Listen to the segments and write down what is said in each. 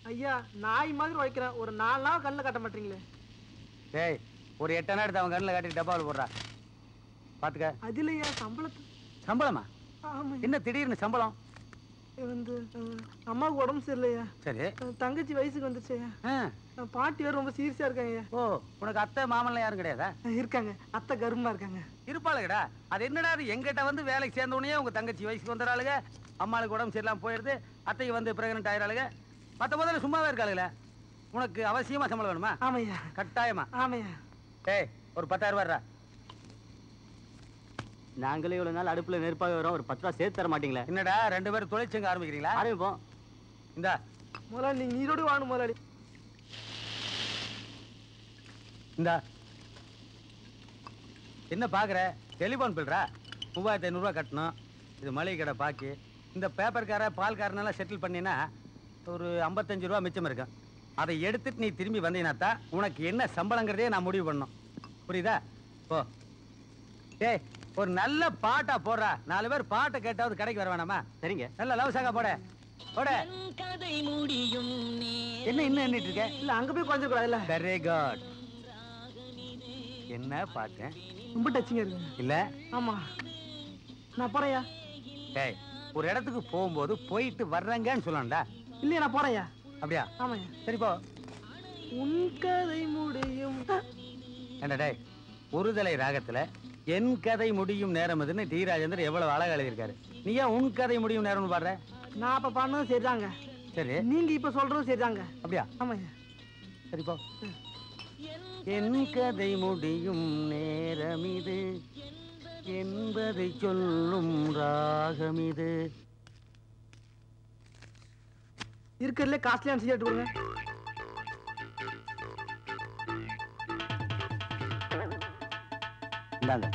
ஐயா நாய் மாதிரி உழைக்கிறேன், ஒரு 4 நாள் கண்ணில் காட்ட மாட்டீங்களே. டேய் ஒரு 8 அண்ணா எடுத்து அவன் கண்ணில் காட்டி டப்பாவில் போடுறா. பார்த்துக்க. அது இல்லையா சம்பளத்து. சம்பளமா? ஆமாம். என்ன திடீர்னு சம்பளம்? வந்து அம்மாவுக்கு உடம்பு சரியில்லையா. சரி. தங்கச்சி வயசுக்கு வந்துருச்சையா. பாட்டி வேறு ரொம்ப சீரியஸா இருக்காங்க. ஓ உனக்கு அத்தை மாமன்லாம் யாரும் கிடையாதா? இருக்காங்க, அத்தை கருமா இருக்காங்க. இருப்பாளுங்கடா. அது என்னடா அது எங்கிட்ட வந்து வேலைக்கு சேர்ந்த உடனே உங்க தங்கச்சி வயசுக்கு வந்துடுறாளுங்க, அம்மாளுக்கு உடம்பு சரியில்லாம போயிடுது, அத்தைக்கு வந்து பிரெக்னென்ட் ஆயிடுறாளுங்க, மற்ற முதல்ல சும்மாவே இருக்காளுங்களே. உனக்கு அவசியமா சம்பளம் வேணுமா? ஆமையா. கட்டாயமா? ஆமையா. டேய் ஒரு 10,000 ரூபா. நாங்களே இவ்வளவு நாள் அடுப்புல நெருப்பாக வரோம், ஒரு 10 ரூபா சேர்த்து தர மாட்டீங்களா? என்னடா 2 பேரும் தொழிற்சங்க ஆரம்பிக்கிறீங்களா? ஆரம்பிப்போம். இந்தா முதலாளி நீங்க நீரோடு வாணும் முதலாளி. இந்தா என்ன பாக்குற? டெலிபோன் பில்றா 3500 ரூபா கட்டணும். இது மளிகை கடை பாக்கி. இந்த பேப்பர்கார பால்காரனெல்லாம் செட்டில் பண்ணினா ஒரு 55 ரூபா மிச்சம் இருக்கும். அதை எடுத்துட்டு நீ திரும்பி வந்தீங்கன்னா உனக்கு என்ன சம்பளங்கிறதே நான் முடிவு பண்ணணும். புரியுதா? போ. டேய் ஒரு நல்ல பாட்டா போடுறா, 4 பேர் பாட்டை கேட்டாவது கடைக்கு வர வேணாமா? சரிங்க. நல்ல லவ் சாங்கா போட போட. என்ன இன்னும் எண்ணிட்டு இருக்க? இல்ல அங்க போய் கொஞ்சம் கூடாதுல்ல. Very good. என்ன பாட்டு? ரொம்ப டச்சிங்கா இருக்கு. இல்ல? ஆமா. நான் போறேயா. டேய் ஒரு இடத்துக்கு போகும்போது போயிட்டு வர்றேங்கன்னு சொல்லணும்டா. இல்லையா நான் போறேயா. அப்படியா? ஆமாயா. சரி போ. உன் கதை முடியும். என்ன டேய் ஒருதலை ராகத்துல என் கதை முடியும் நேரம் அதுன்னு டி ராஜேந்தர் எவ்வளவு அழகா எழுதியிருக்காரு. நீ ஏன் உன் கதை முடியும் நேரம்னு பாடுற? நான் அப்ப பண்ணதும் சரிதாங்க. சரி. நீங்க இப்ப சொல்றதும் சரிதாங்க. அப்படியா? ஆமாயா. சரி போ. என் கதை முடியும் நேரம் இது என்பதை சொல்லும் ராகம் இது. இருக்கிறதுல காஸ்ட்லியான சிகரெட் கொடுங்க. இந்தாங்க.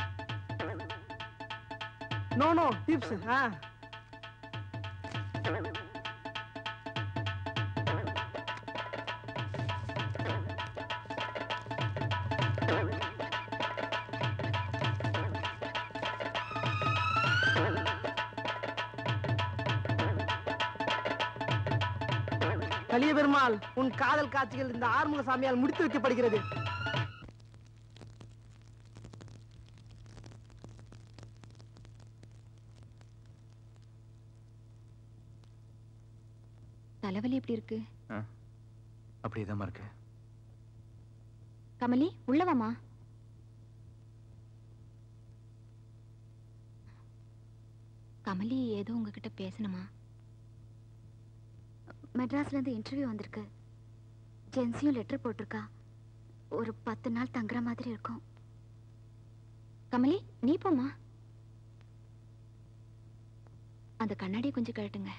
No no tips. Kaliya Perumal உன் காதல் காட்சிகள் இந்த ஆறுமுக சாமியால் முடித்து வைக்கப்படுகிறது. தலைவலி எப்படி இருக்கு? அப்படியேதான் இருக்கு. கமலி உள்ளவாமா. கமலி ஏதோ உங்ககிட்ட பேசணுமா? மெட்ராஸ்ல இருந்து இன்டர்வியூ வந்திருக்கு. ஜென்சியும் லெட்டர் போட்டிருக்கா. ஒரு 10 நாள் தங்குற மாதிரி இருக்கும். கமலி நீ போமா. அந்த கண்ணாடியை கொஞ்சம் கழட்டுங்க.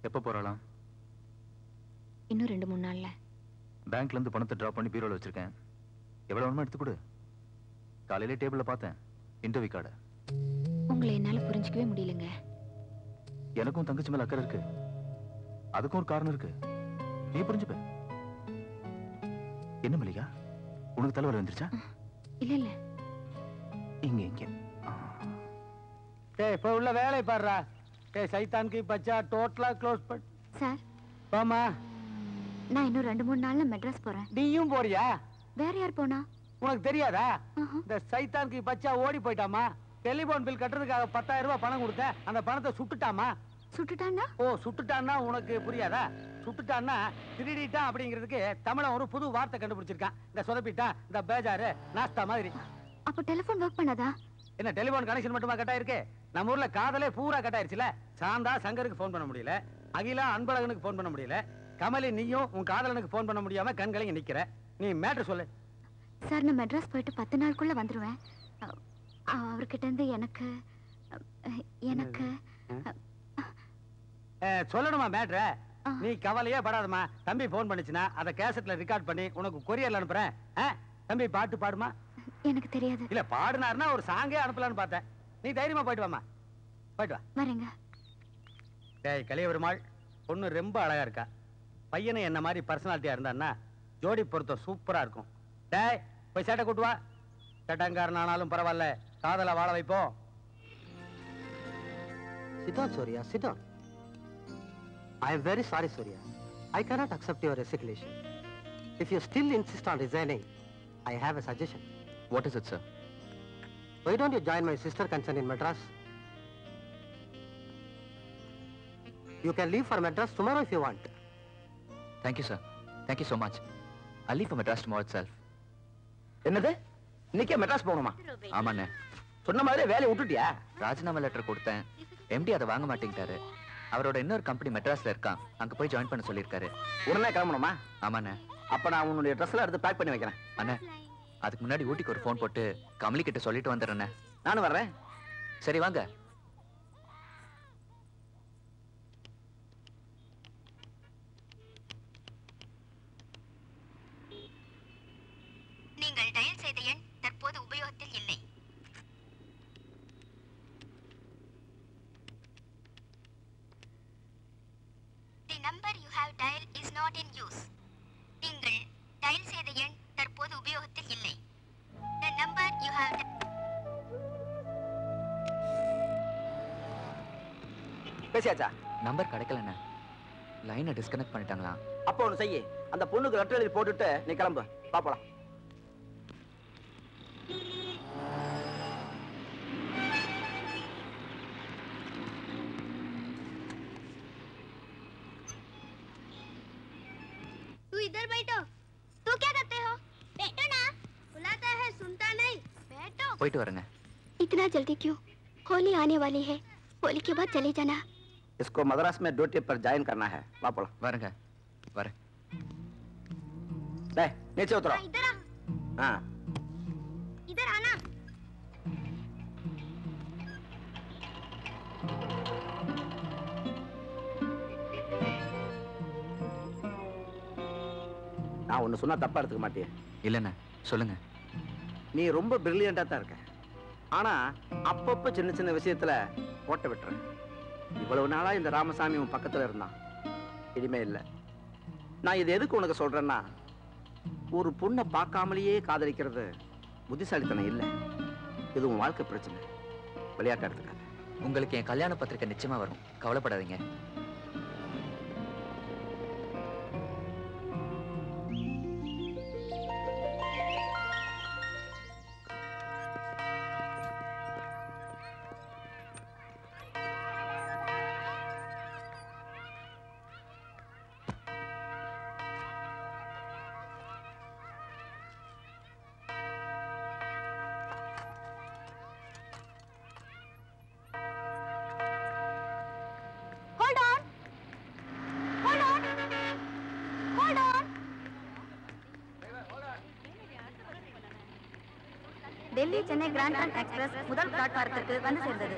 எப்ப போறாளாம்? இன்னும் 2-3 நாள்ல. பேங்க்ல இருந்து பணத்தை டிராப் பண்ணி பீரோல வச்சிருக்கேன். எவ்வளவு வேணுமோ எடுத்து கொடு. காலையில டேபிள்ல பார்த்தேன் இன்டர்வியூ கார்டு. உங்களை என்னால புரிஞ்சுக்கவே முடியலங்க. எனக்கும் தங்கச்சி மேல அக்கறை இருக்கு, அதுக்கும் ஒரு காரணம் இருக்கு. நீ புரிஞ்சுப்ப. என்ன மல்லிகா உனக்கு தலைவலி வந்துருச்சா? இல்ல இல்ல. இங்க இங்க. டேய் இப்ப உள்ள வேலை பாருடா. டேய் சைத்தான் கி பச்சா டோட்டலா க்ளோஸ் பண்ணு. சார் பாமா நான் இன்னும் 2-3 நாள்ல மெட்ராஸ் போறேன். நீயும் போறியா? வேற யார் போனா? உனக்கு தெரியாதா? இந்த சைத்தான் கி பச்சா ஓடி போயிட்டாமா. டெலிபோன் பில் கட்டுறதுக்காக 10,000 ரூபாய் பணம் கொடுத்த, அந்த பணத்தை சுட்டுட்டாமா. சுட்டுட்டான்னா? ஓ சுட்டுட்டான்னா உனக்கு புரியாதா? சுட்டுட்டான்னா திருடிட்டான் அப்படிங்கிறதுக்கு தமிழன் ஒரு புது வார்த்தை கண்டுபிடிச்சிருக்கான். இந்த சொதப்பிட்டான், இந்த பேஜாரு, நாஸ்தா மாதிரி. அப்ப டெலிபோன் ஒர்க் பண்ணாதா? என்ன டெலிபோன் கனெக்ஷன் மட்டுமா கட் ஆயிருக்கு? நம்ம ஊர்ல காதலே பூரா கட் ஆயிருச்சுல. சாந்தா சங்கருக்கு போன் பண்ண முடியல, அகிலா அன்பழகனுக்கு போன் பண்ண முடியல, கமலி நீயும் உன் காதலனுக்கு போன் பண்ண முடியாம கண்களையும் நிக்கிற. நீ மேட்டர் சொல்லு. சார் நான் மெட்ராஸ் போயிட்டு 10 நாளுக்குள்ள வந்துருவேன். அவர்கிட்ட இருந்து எனக்கு எனக்கு சொல்லணுமா மேட்ரு? நீ கவலையே படாதமா. தம்பி போன் பண்ணிச்சுனா அதை கேசட்ல ரெக்கார்ட் பண்ணி உனக்கு கொரியர்ல அனுப்புறேன். தம்பி பாட்டு பாடுமா? எனக்கு தெரியாது. இல்ல பாடுனாருன்னா ஒரு சாங்கே அனுப்பலான்னு பார்த்தேன். நீ தைரியமா போயிட்டு வாமா. போயிட்டு வா. வரேங்க. டேய் கலிய பெருமாள், பொண்ணு ரொம்ப அழகா இருக்கா. பையனை என்ன மாதிரி பர்சனாலிட்டியா இருந்தான்னா ஜோடி பொருத்தம் சூப்பரா இருக்கும். டேய் போய் சேட்டை கூட்டு வா. சேட்டங்காரனானாலும் பரவாயில்ல, காதல வாழ வைப்போம். சிதா சோரியா சிதா. I am very sorry, Surya. I cannot accept your resignation. If you still insist on resigning, I have a suggestion. What is it, sir? Why don't you join my sister concern in Madras? You can leave for Madras tomorrow if you want. Thank you, sir. Thank you so much. I'll leave for Madras tomorrow itself. என்னது இன்னைக்கே மெட்ராஸ் போகணுமா? ஆமாண்ணே. சொன்ன மாதிரி வேலையை விட்டுட்டியா? ராஜினாமா letter கொடுத்தேன். Empty அதை வாங்க மாட்டேங்கிட்டாரு. அவரோட இன்னொரு கம்பெனி மெட்ராஸ்ல இருக்கான். அங்க போய் ஜாயின் பண்ண சொல்லியிருக்காரு. உடனே கிளம்பணுமா? ஆமாண்ணே. அப்ப நான் உன்னுடைய ட்ரெஸ் எல்லாம் எடுத்து பேக் பண்ணி வைக்கிறேன். அண்ணே, அதுக்கு முன்னாடி ஊட்டிக்கு ஒரு ஃபோன் போட்டு கமலி கிட்ட சொல்லிட்டு வந்துடுறேண்ணே. நானும் வர்றேன். சரி வாங்க. நீங்கள் டயல் செய்த எண் தற்போது உபயோகத்தில் இல்லை. The number you have dialed is not in use. நீங்கள் டயல் செய்த எண் தற்போது உபயோகத்தில் இல்லை. The number you have பேசியாச்சா? நம்பர் கிடைக்கலண்ணே. லைனை டிஸ்கனெக்ட் பண்ணிட்டாங்களா? அப்போ ஒண்ணு செய்யு, அந்த பொண்ணுக்கு லெட்டர் எழுதி போட்டுட்டு நீ கிளம்பு. பாப்பலாம். तू इधर बैठो. तू क्या करते हो? बैठो ना. बुलाता है सुनता नहीं. बैठो. போயிட்டு வரேங்க. इतना जल्दी क्यों? होली आने वाली है. होली के बाद चले जाना. इसको मद्रास में ड्यूटी पर ज्वाइन करना है. पापला. வரேங்க. வரேன். ले नीचे उतरो. इधर आ. हाँ. इधर आना. நான் ஒன்னு சொன்னா தப்பா எடுத்துக்க மாட்டியே? இல்லண்ணே, சொல்லுங்க. நீ ரொம்ப பிரில்லியண்டா தான் இருக்க. ஆனா அப்பப்ப சின்ன சின்ன விஷயத்துல ஓட்ட விட்டுற. இவ்வளவு நாளா இந்த ராமசாமி உன் பக்கத்துல இருந்தான். இனிமே இல்ல. நான் இது எதுக்கு உனக்கு சொல்றேன்னா, ஒரு பொண்ணை பார்க்காமலேயே காதலிக்கிறது புத்திசாலித்தனம் இல்ல. இது உன் வாழ்க்கை பிரச்சனை. விளையாட்டு எடுத்துக்காத. உங்களுக்கு என் கல்யாண பத்திரிக்கை நிச்சயமா வரும், கவலைப்படாதீங்க. Delhi Chennai grand trunk express முதல் பிளாட்பாரத்திற்கு வந்து சேர்ந்தது.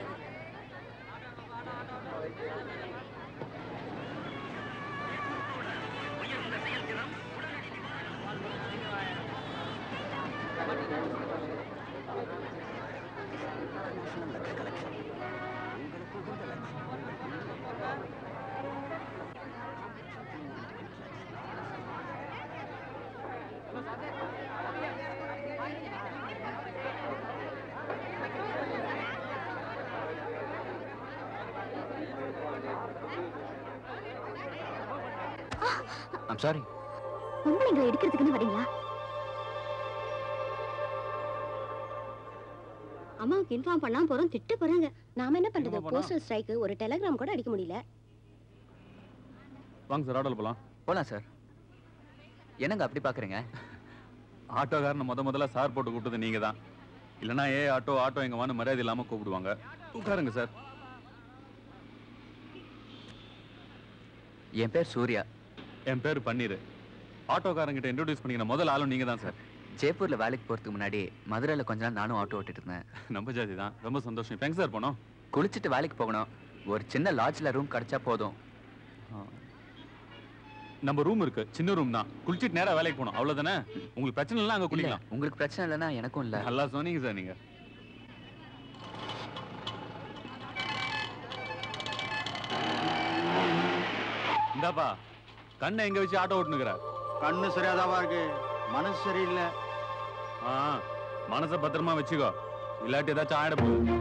I'm sorry. உங்களை எடுக்கிறதுக்குன்னு வரீங்களா? அம்மாவுக்கு இன்ஃபார்ம் பண்ணாம போறோம், திட்டு போறாங்க. நாம என்ன பண்றது? போஸ்டல் ஸ்ட்ரைக், ஒரு டெலிகிராம் கூட அடிக்க முடியல. வாங்க சார், ஆட்டோல போலாம். போலாம் சார். என்னங்க அப்படி பாக்குறீங்க? ஆட்டோக்காரனை முதல்ல சார் போட்டு கூப்பிட்டது நீங்க தான். இல்லைன்னா ஆட்டோ எங்க வான்னு மரியாதை இல்லாம கூப்பிடுவாங்க. உட்காருங்க சார். என் பேர் சூர்யா. என் பேர் பன்னீர். ஆட்டோக்காரங்கிட்ட இன்ட்ரோடியூஸ் பண்ணிக்கிற முதல் ஆளும் நீங்க தான் சார். ஜெய்ப்பூர்ல வேலைக்கு போறதுக்கு முன்னாடி மதுரையில கொஞ்ச நாள் நானும் ஆட்டோ ஓட்டிட்டு இருந்தேன். நம்ம ஜாதி தான். ரொம்ப சந்தோஷம். இப்போ எங்க சார் போனோம்? குளிச்சுட்டு வேலைக்கு போகணும். ஒரு சின்ன லாட்ஜ்ல ரூம் கிடைச்சா போதும். நம்ம ரூம் இருக்கு, சின்ன ரூம் தான். குளிச்சுட்டு நேரா வேலைக்கு போகணும், அவ்வளவுதானே? உங்களுக்கு பிரச்சனை இல்லைன்னா அங்க குளிக்கலாம். உங்களுக்கு பிரச்சனை இல்லைன்னா எனக்கும் இல்ல. நல்லா சொன்னீங்க சார் நீங்க. இந்தாப்பா, கண்ணை எங்க வச்சு ஆட்டோ ஓட்டுனுக்குற? கண்ணு சரியாதாவா இருக்கு, மனசு சரியில்லை. மனசை பத்திரமா வச்சுக்கோ, இல்லாட்டி ஏதாச்சும் ஆயிட போகுது.